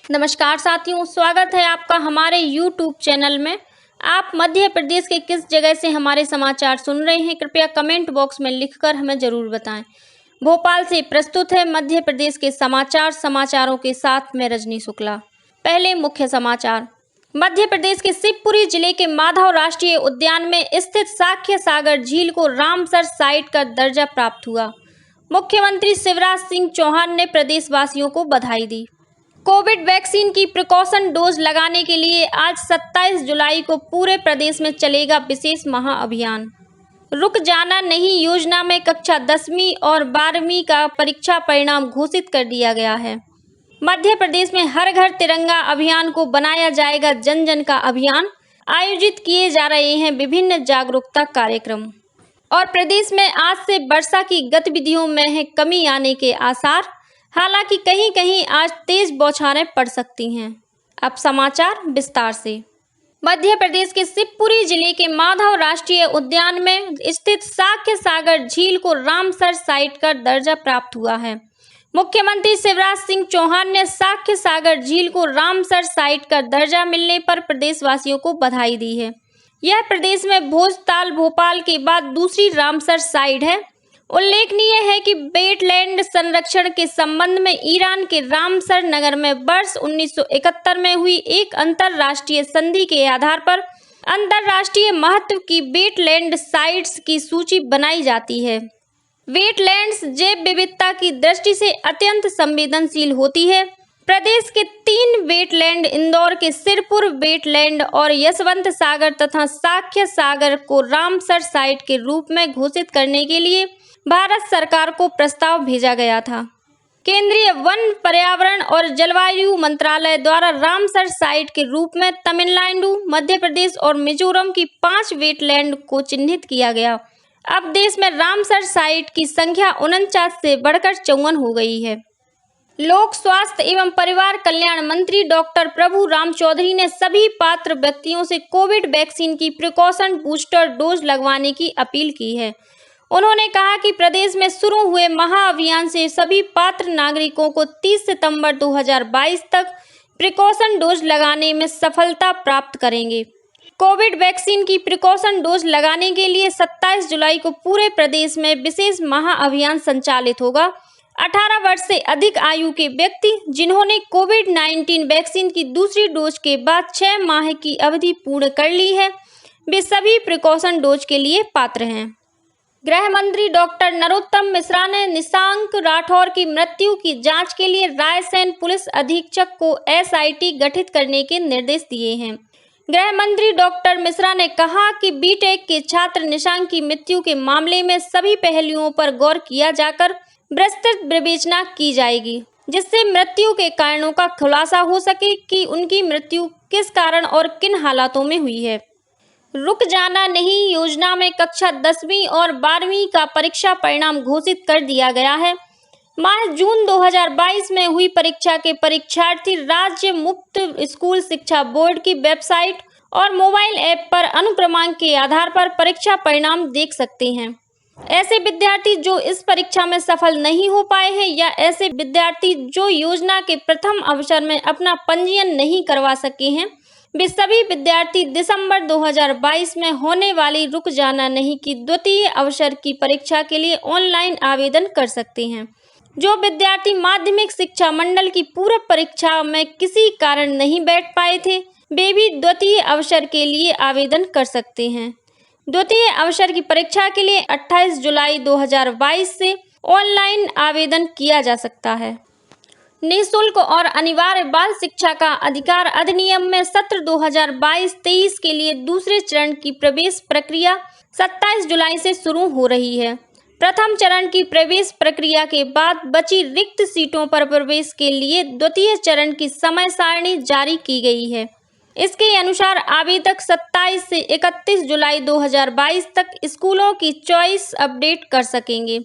नमस्कार साथियों, स्वागत है आपका हमारे YouTube चैनल में। आप मध्य प्रदेश के किस जगह से हमारे समाचार सुन रहे हैं, कृपया कमेंट बॉक्स में लिखकर हमें ज़रूर बताएं। भोपाल से प्रस्तुत है मध्य प्रदेश के समाचारों के साथ मैं रजनी शुक्ला। पहले मुख्य समाचार। मध्य प्रदेश के शिवपुरी जिले के माधव राष्ट्रीय उद्यान में स्थित साख्य सागर झील को रामसर साइट का दर्जा प्राप्त हुआ। मुख्यमंत्री शिवराज सिंह चौहान ने प्रदेशवासियों को बधाई दी। कोविड वैक्सीन की प्रिकॉशन डोज लगाने के लिए आज 27 जुलाई को पूरे प्रदेश में चलेगा विशेष महाअभियान। रुक जाना नहीं योजना में कक्षा 10वीं और 12वीं का परीक्षा परिणाम घोषित कर दिया गया है। मध्य प्रदेश में हर घर तिरंगा अभियान को बनाया जाएगा जन जन का अभियान। आयोजित किए जा रहे हैं विभिन्न जागरूकता कार्यक्रम। और प्रदेश में आज से वर्षा की गतिविधियों में है कमी आने के आसार। हालांकि कहीं कहीं आज तेज बौछारें पड़ सकती हैं। अब समाचार विस्तार से। मध्य प्रदेश के शिवपुरी जिले के माधव राष्ट्रीय उद्यान में स्थित साख्य सागर झील को रामसर साइट का दर्जा प्राप्त हुआ है। मुख्यमंत्री शिवराज सिंह चौहान ने साख्य सागर झील को रामसर साइट का दर्जा मिलने पर प्रदेशवासियों को बधाई दी है। यह प्रदेश में भोजताल भोपाल के बाद दूसरी रामसर साइट है। उल्लेखनीय है कि वेटलैंड संरक्षण के संबंध में ईरान के रामसर नगर में वर्ष 1971 में हुई एक अंतर्राष्ट्रीय संधि के आधार पर अंतर्राष्ट्रीय महत्व की वेटलैंड साइट्स की सूची बनाई जाती है। वेटलैंड्स जैव विविधता की दृष्टि से अत्यंत संवेदनशील होती है। प्रदेश के 3 वेटलैंड इंदौर के सिरपुर वेटलैंड और यशवंत सागर तथा साख्य सागर को रामसर साइट के रूप में घोषित करने के लिए भारत सरकार को प्रस्ताव भेजा गया था। केंद्रीय वन पर्यावरण और जलवायु मंत्रालय द्वारा रामसर साइट के रूप में तमिलनाडु, मध्य प्रदेश और मिजोरम की 5 वेटलैंड को चिन्हित किया गया। अब देश में रामसर साइट की संख्या 49 से बढ़कर 54 हो गई है। लोक स्वास्थ्य एवं परिवार कल्याण मंत्री डॉक्टर प्रभु राम चौधरी ने सभी पात्र व्यक्तियों से कोविड वैक्सीन की प्रिकॉशन बूस्टर डोज लगवाने की अपील की है। उन्होंने कहा कि प्रदेश में शुरू हुए महाअभियान से सभी पात्र नागरिकों को 30 सितंबर 2022 तक प्रिकॉशन डोज लगाने में सफलता प्राप्त करेंगे। कोविड वैक्सीन की प्रिकॉशन डोज लगाने के लिए 27 जुलाई को पूरे प्रदेश में विशेष महाअभियान संचालित होगा। 18 वर्ष से अधिक आयु के व्यक्ति जिन्होंने कोविड-19 वैक्सीन की दूसरी डोज के बाद 6 माह की अवधि पूर्ण कर ली है, वे सभी प्रिकॉशन डोज के लिए पात्र हैं। गृह मंत्री डॉक्टर नरोत्तम मिश्रा ने निशांक राठौर की मृत्यु की जांच के लिए रायसेन पुलिस अधीक्षक को एसआईटी गठित करने के निर्देश दिए हैं। गृह मंत्री डॉक्टर मिश्रा ने कहा कि बीटेक के छात्र निशांक की मृत्यु के मामले में सभी पहलुओं पर गौर किया जाकर विस्तृत विवेचना की जाएगी, जिससे मृत्यु के कारणों का खुलासा हो सके कि उनकी मृत्यु किस कारण और किन हालातों में हुई है। रुक जाना नहीं योजना में कक्षा 10वीं और 12वीं का परीक्षा परिणाम घोषित कर दिया गया है। माह जून 2022 में हुई परीक्षा के परीक्षार्थी राज्य मुक्त स्कूल शिक्षा बोर्ड की वेबसाइट और मोबाइल ऐप पर अनुक्रमांक के आधार पर परीक्षा परिणाम देख सकते हैं। ऐसे विद्यार्थी जो इस परीक्षा में सफल नहीं हो पाए हैं या ऐसे विद्यार्थी जो योजना के प्रथम अवसर में अपना पंजीयन नहीं करवा सके हैं, वे सभी विद्यार्थी दिसंबर 2022 में होने वाली रुक जाना नहीं की द्वितीय अवसर की परीक्षा के लिए ऑनलाइन आवेदन कर सकते हैं। जो विद्यार्थी माध्यमिक शिक्षा मंडल की पूरक परीक्षा में किसी कारण नहीं बैठ पाए थे, वे भी द्वितीय अवसर के लिए आवेदन कर सकते हैं। द्वितीय अवसर की परीक्षा के लिए 28 जुलाई 2022 से ऑनलाइन आवेदन किया जा सकता है। निःशुल्क और अनिवार्य बाल शिक्षा का अधिकार अधिनियम में सत्र 2022-23 के लिए दूसरे चरण की प्रवेश प्रक्रिया 27 जुलाई से शुरू हो रही है। प्रथम चरण की प्रवेश प्रक्रिया के बाद बची रिक्त सीटों पर प्रवेश के लिए द्वितीय चरण की समय सारणी जारी की गई है। इसके अनुसार आवेदक 27 से 31 जुलाई 2022 तक स्कूलों की चॉइस अपडेट कर सकेंगे।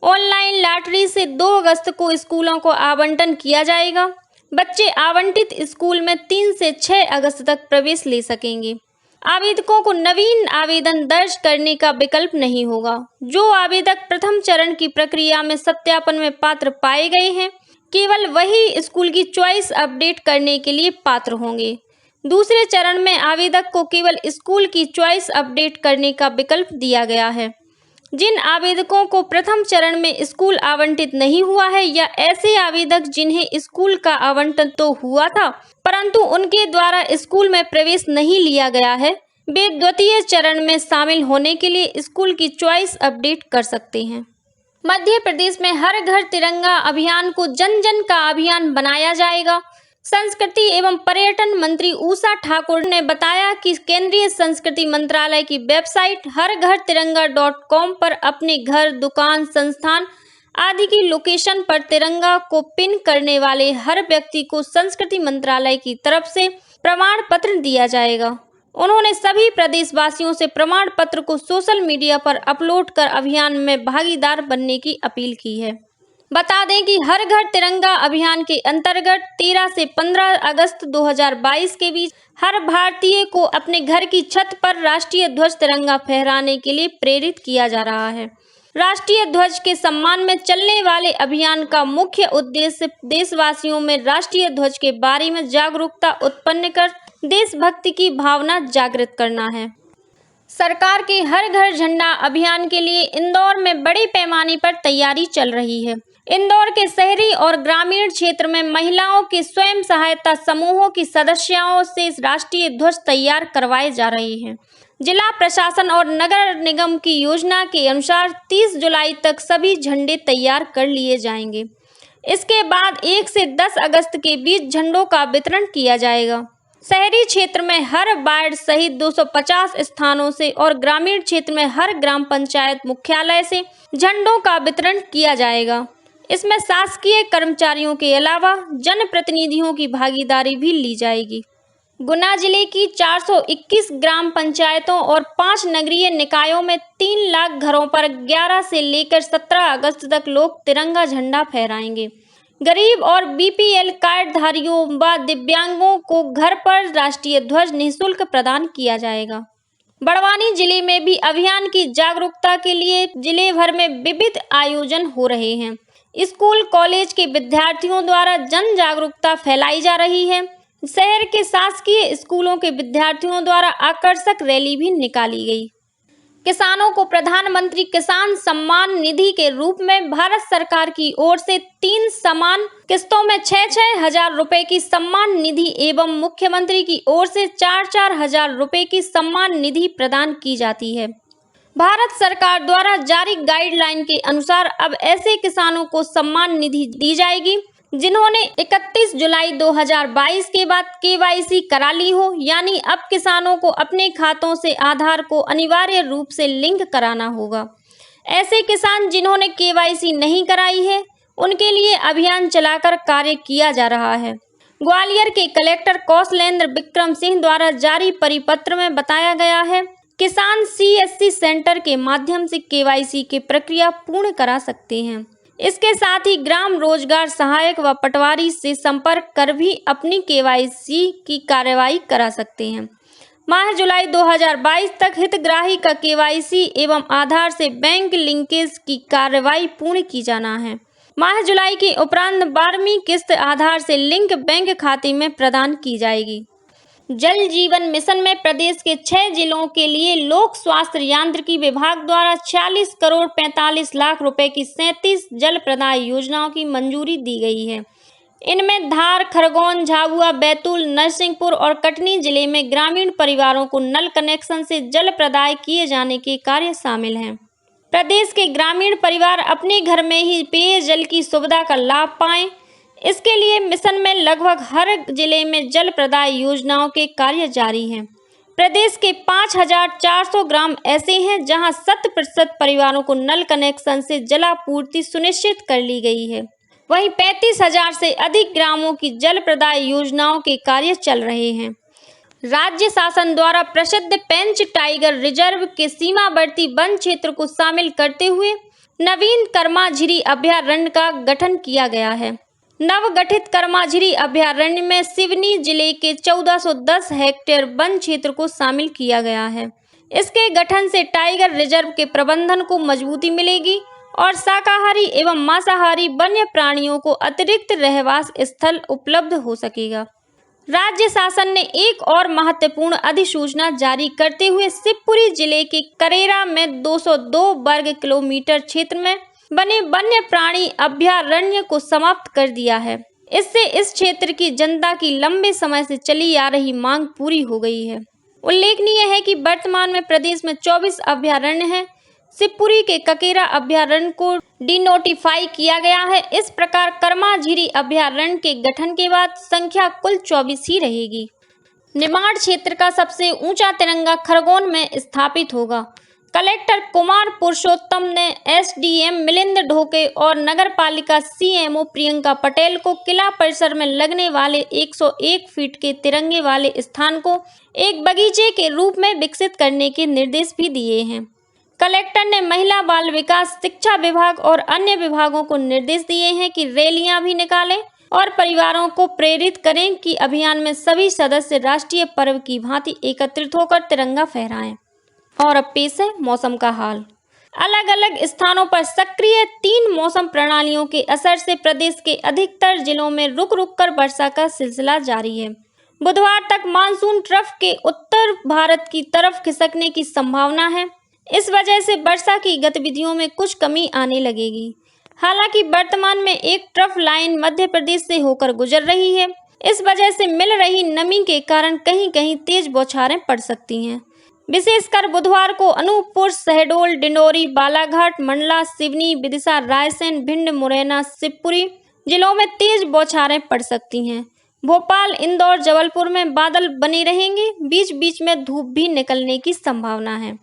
ऑनलाइन लॉटरी से 2 अगस्त को स्कूलों को आवंटन किया जाएगा। बच्चे आवंटित स्कूल में 3 से 6 अगस्त तक प्रवेश ले सकेंगे। आवेदकों को नवीन आवेदन दर्ज करने का विकल्प नहीं होगा। जो आवेदक प्रथम चरण की प्रक्रिया में सत्यापन में पात्र पाए गए हैं, केवल वही स्कूल की चॉइस अपडेट करने के लिए पात्र होंगे। दूसरे चरण में आवेदक को केवल स्कूल की चॉइस अपडेट करने का विकल्प दिया गया है। जिन आवेदकों को प्रथम चरण में स्कूल आवंटित नहीं हुआ है या ऐसे आवेदक जिन्हें स्कूल का आवंटन तो हुआ था परंतु उनके द्वारा स्कूल में प्रवेश नहीं लिया गया है, वे द्वितीय चरण में शामिल होने के लिए स्कूल की चॉइस अपडेट कर सकते हैं। मध्य प्रदेश में हर घर तिरंगा अभियान को जन जन का अभियान बनाया जाएगा। संस्कृति एवं पर्यटन मंत्री उषा ठाकुर ने बताया कि केंद्रीय संस्कृति मंत्रालय की वेबसाइट हरघरतिरंगा.com पर अपने घर, दुकान, संस्थान आदि की लोकेशन पर तिरंगा को पिन करने वाले हर व्यक्ति को संस्कृति मंत्रालय की तरफ से प्रमाण पत्र दिया जाएगा। उन्होंने सभी प्रदेशवासियों से प्रमाण पत्र को सोशल मीडिया पर अपलोड कर अभियान में भागीदार बनने की अपील की है। बता दें कि हर घर तिरंगा अभियान के अंतर्गत 13 से 15 अगस्त 2022 के बीच हर भारतीय को अपने घर की छत पर राष्ट्रीय ध्वज तिरंगा फहराने के लिए प्रेरित किया जा रहा है। राष्ट्रीय ध्वज के सम्मान में चलने वाले अभियान का मुख्य उद्देश्य देशवासियों में राष्ट्रीय ध्वज के बारे में जागरूकता उत्पन्न कर देशभक्ति की भावना जागृत करना है। सरकार के हर घर झंडा अभियान के लिए इंदौर में बड़े पैमाने पर तैयारी चल रही है। इंदौर के शहरी और ग्रामीण क्षेत्र में महिलाओं के स्वयं सहायता समूहों की सदस्यों से राष्ट्रीय ध्वज तैयार करवाए जा रहे हैं। जिला प्रशासन और नगर निगम की योजना के अनुसार 30 जुलाई तक सभी झंडे तैयार कर लिए जाएंगे। इसके बाद 1 से 10 अगस्त के बीच झंडों का वितरण किया जाएगा। शहरी क्षेत्र में हर वार्ड सहित 250 स्थानों से और ग्रामीण क्षेत्र में हर ग्राम पंचायत मुख्यालय से झंडों का वितरण किया जाएगा। इसमें शासकीय कर्मचारियों के अलावा जनप्रतिनिधियों की भागीदारी भी ली जाएगी। गुना जिले की 421 ग्राम पंचायतों और 5 नगरीय निकायों में 3 लाख घरों पर 11 से लेकर 17 अगस्त तक लोग तिरंगा झंडा फहराएंगे। गरीब और बीपीएल कार्डधारियों व दिव्यांगों को घर पर राष्ट्रीय ध्वज निःशुल्क प्रदान किया जाएगा। बड़वानी जिले में भी अभियान की जागरूकता के लिए जिले भर में विविध आयोजन हो रहे हैं। स्कूल कॉलेज के विद्यार्थियों द्वारा जन जागरूकता फैलाई जा रही है। शहर के शासकीय स्कूलों के विद्यार्थियों द्वारा आकर्षक रैली भी निकाली गई। किसानों को प्रधानमंत्री किसान सम्मान निधि के रूप में भारत सरकार की ओर से 3 समान किस्तों में 6-6 हजार रुपए की सम्मान निधि एवं मुख्यमंत्री की ओर से 4-4 हजार रुपए की सम्मान निधि प्रदान की जाती है। भारत सरकार द्वारा जारी गाइडलाइन के अनुसार अब ऐसे किसानों को सम्मान निधि दी जाएगी जिन्होंने 31 जुलाई 2022 के बाद केवाईसी करा ली हो, यानी अब किसानों को अपने खातों से आधार को अनिवार्य रूप से लिंक कराना होगा। ऐसे किसान जिन्होंने केवाईसी नहीं कराई है उनके लिए अभियान चलाकर कार्य किया जा रहा है। ग्वालियर के कलेक्टर कौशलेंद्र विक्रम सिंह द्वारा जारी परिपत्र में बताया गया है, किसान CSC सेंटर के माध्यम से केवाईसी की प्रक्रिया पूर्ण करा सकते हैं। इसके साथ ही ग्राम रोजगार सहायक व पटवारी से संपर्क कर भी अपनी केवाईसी की कार्रवाई करा सकते हैं। माह जुलाई 2022 तक हितग्राही का केवाईसी एवं आधार से बैंक लिंकेज की कार्रवाई पूर्ण की जाना है। माह जुलाई के उपरांत 12वीं किस्त आधार से लिंक बैंक खाते में प्रदान की जाएगी। जल जीवन मिशन में प्रदेश के 6 जिलों के लिए लोक स्वास्थ्य यांत्रिकी विभाग द्वारा 46 करोड़ 45 लाख रुपए की 37 जल प्रदाय योजनाओं की मंजूरी दी गई है। इनमें धार, खरगोन, झाबुआ, बैतूल, नरसिंहपुर और कटनी जिले में ग्रामीण परिवारों को नल कनेक्शन से जल प्रदाय किए जाने के कार्य शामिल हैं। प्रदेश के ग्रामीण परिवार अपने घर में ही पेयजल की सुविधा का लाभ पाएं, इसके लिए मिशन में लगभग हर जिले में जल प्रदाय योजनाओं के कार्य जारी हैं। प्रदेश के 5400 ग्राम ऐसे हैं जहां 100% परिवारों को नल कनेक्शन से जलापूर्ति सुनिश्चित कर ली गई है। वहीं 35,000 से अधिक ग्रामों की जल प्रदाय योजनाओं के कार्य चल रहे हैं। राज्य शासन द्वारा प्रसिद्ध पेंच टाइगर रिजर्व के सीमावर्ती वन क्षेत्र को शामिल करते हुए नवीन कर्माझिरी अभयारण्य का गठन किया गया है। नवगठित कर्माझिरी अभयारण्य में सिवनी जिले के 1410 हेक्टेयर वन क्षेत्र को शामिल किया गया है। इसके गठन से टाइगर रिजर्व के प्रबंधन को मजबूती मिलेगी और शाकाहारी एवं मांसाहारी वन्य प्राणियों को अतिरिक्त रहवास स्थल उपलब्ध हो सकेगा। राज्य शासन ने एक और महत्वपूर्ण अधिसूचना जारी करते हुए शिवपुरी जिले के करेरा में 202 वर्ग किलोमीटर क्षेत्र में बने वन्य प्राणी अभयारण्य को समाप्त कर दिया है। इससे इस क्षेत्र की जनता की लंबे समय से चली आ रही मांग पूरी हो गई है। उल्लेखनीय है कि वर्तमान में प्रदेश में 24 अभयारण्य हैं। शिवपुरी के ककेरा अभयारण्य को डिनोटिफाई किया गया है। इस प्रकार कर्माझिरी अभयारण्य के गठन के बाद संख्या कुल 24 ही रहेगी। निमाड़ क्षेत्र का सबसे ऊंचा तिरंगा खरगोन में स्थापित होगा। कलेक्टर कुमार पुरुषोत्तम ने एसडीएम मिलिंद ढोके और नगरपालिका सीएमओ प्रियंका पटेल को किला परिसर में लगने वाले 101 फीट के तिरंगे वाले स्थान को एक बगीचे के रूप में विकसित करने के निर्देश भी दिए हैं। कलेक्टर ने महिला बाल विकास, शिक्षा विभाग और अन्य विभागों को निर्देश दिए हैं कि रैलियां भी निकालें और परिवारों को प्रेरित करें कि अभियान में सभी सदस्य राष्ट्रीय पर्व की भांति एकत्रित होकर तिरंगा फहराएं। और अब पेश है मौसम का हाल। अलग अलग स्थानों पर सक्रिय 3 मौसम प्रणालियों के असर से प्रदेश के अधिकतर जिलों में रुक रुक कर वर्षा का सिलसिला जारी है। बुधवार तक मानसून ट्रफ के उत्तर भारत की तरफ खिसकने की संभावना है। इस वजह से वर्षा की गतिविधियों में कुछ कमी आने लगेगी। हालांकि वर्तमान में एक ट्रफ लाइन मध्य प्रदेश से होकर गुजर रही है। इस वजह से मिल रही नमी के कारण कहीं कहीं तेज बौछारें पड़ सकती हैं। विशेषकर बुधवार को अनूपपुर, शहडोल, डिंडोरी, बालाघाट, मंडला, सिवनी, विदिशा, रायसेन, भिंड, मुरैना, शिवपुरी जिलों में तेज बौछारें पड़ सकती हैं। भोपाल, इंदौर, जबलपुर में बादल बने रहेंगे। बीच बीच में धूप भी निकलने की संभावना है।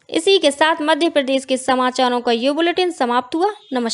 इसी के साथ मध्य प्रदेश के समाचारों का ये बुलेटिन समाप्त हुआ। नमस्कार।